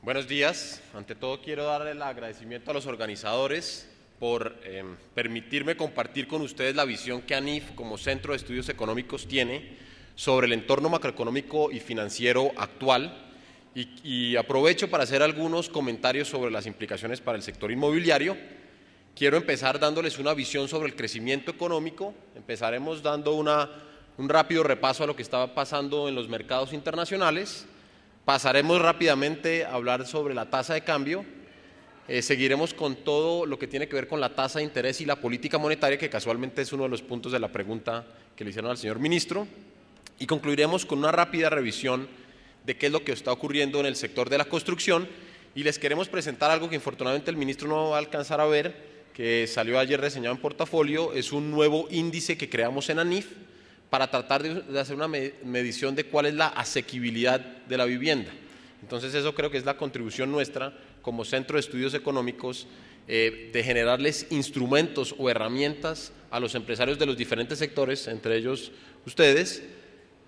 Buenos días. Ante todo quiero darle el agradecimiento a los organizadores por permitirme compartir con ustedes la visión que ANIF como Centro de Estudios Económicos tiene sobre el entorno macroeconómico y financiero actual y aprovecho para hacer algunos comentarios sobre las implicaciones para el sector inmobiliario. Quiero empezar dándoles una visión sobre el crecimiento económico. Empezaremos dando un rápido repaso a lo que estaba pasando en los mercados internacionales. Pasaremos rápidamente a hablar sobre la tasa de cambio, seguiremos con todo lo que tiene que ver con la tasa de interés y la política monetaria, que casualmente es uno de los puntos de la pregunta que le hicieron al señor ministro, y concluiremos con una rápida revisión de qué es lo que está ocurriendo en el sector de la construcción, y les queremos presentar algo que infortunadamente el ministro no va a alcanzar a ver, que salió ayer reseñado en Portafolio. Es un nuevo índice que creamos en ANIF, para tratar de hacer una medición de cuál es la asequibilidad de la vivienda. Entonces eso creo que es la contribución nuestra como Centro de Estudios Económicos, de generarles instrumentos o herramientas a los empresarios de los diferentes sectores, entre ellos ustedes,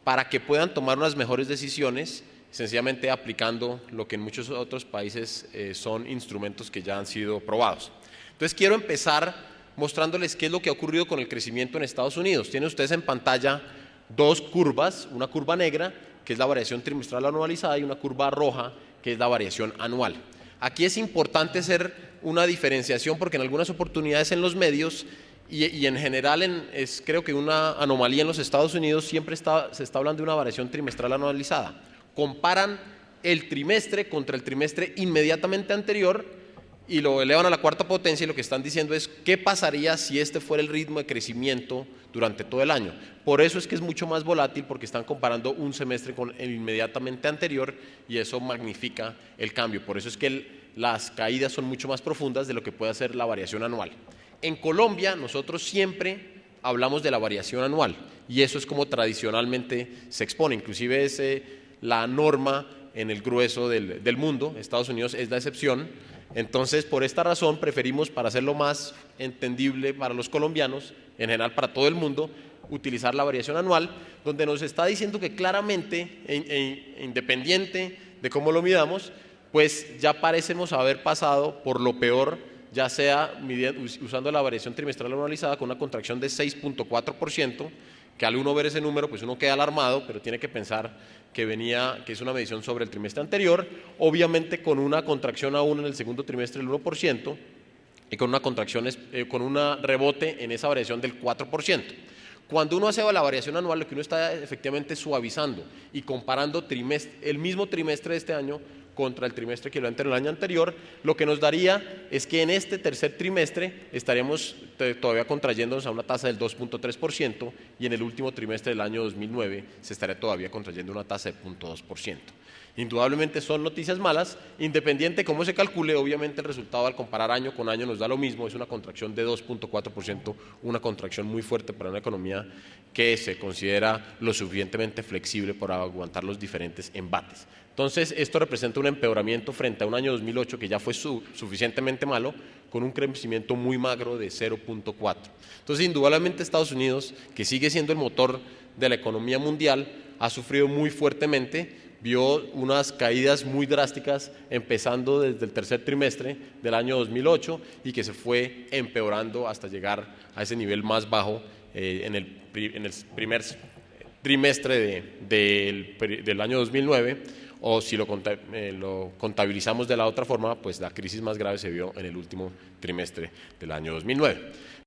para que puedan tomar unas mejores decisiones, sencillamente aplicando lo que en muchos otros países son instrumentos que ya han sido probados. Entonces quiero empezar mostrándoles qué es lo que ha ocurrido con el crecimiento en Estados Unidos. Tienen ustedes en pantalla dos curvas, una curva negra, que es la variación trimestral anualizada, y una curva roja, que es la variación anual. Aquí es importante hacer una diferenciación porque en algunas oportunidades en los medios y en general creo que una anomalía en los Estados Unidos siempre se está hablando de una variación trimestral anualizada. Comparan el trimestre contra el trimestre inmediatamente anterior y lo elevan a la cuarta potencia, y lo que están diciendo es qué pasaría si este fuera el ritmo de crecimiento durante todo el año. Por eso es que es mucho más volátil, porque están comparando un semestre con el inmediatamente anterior y eso magnifica el cambio. Por eso es que las caídas son mucho más profundas de lo que puede ser la variación anual. En Colombia nosotros siempre hablamos de la variación anual y eso es como tradicionalmente se expone, inclusive es la norma en el grueso del mundo. Estados Unidos es la excepción. Entonces, por esta razón, preferimos, para hacerlo más entendible para los colombianos, en general para todo el mundo, utilizar la variación anual, donde nos está diciendo que claramente, independiente de cómo lo midamos, pues ya parecemos haber pasado por lo peor, ya sea usando la variación trimestral anualizada con una contracción de 6.4%, que al uno ver ese número, pues uno queda alarmado, pero tiene que pensar que es una medición sobre el trimestre anterior, obviamente con una contracción aún en el segundo trimestre del 1% y con una contracción, con un rebote en esa variación del 4%. Cuando uno hace la variación anual, lo que uno está efectivamente suavizando y comparando el mismo trimestre de este año contra el trimestre equivalente del año anterior, lo que nos daría es que en este tercer trimestre estaríamos todavía contrayéndonos a una tasa del 2.3% y en el último trimestre del año 2009 se estaría todavía contrayendo una tasa de 0.2%. Indudablemente son noticias malas, independiente de cómo se calcule. Obviamente el resultado al comparar año con año nos da lo mismo, es una contracción de 2.4%, una contracción muy fuerte para una economía que se considera lo suficientemente flexible para aguantar los diferentes embates. Entonces esto representa un empeoramiento frente a un año 2008 que ya fue suficientemente malo, con un crecimiento muy magro de 0.4. Entonces indudablemente Estados Unidos, que sigue siendo el motor de la economía mundial, ha sufrido muy fuertemente. Vio unas caídas muy drásticas empezando desde el tercer trimestre del año 2008 y que se fue empeorando hasta llegar a ese nivel más bajo en el primer trimestre del año 2009, o si lo contabilizamos de la otra forma, pues la crisis más grave se vio en el último trimestre del año 2009.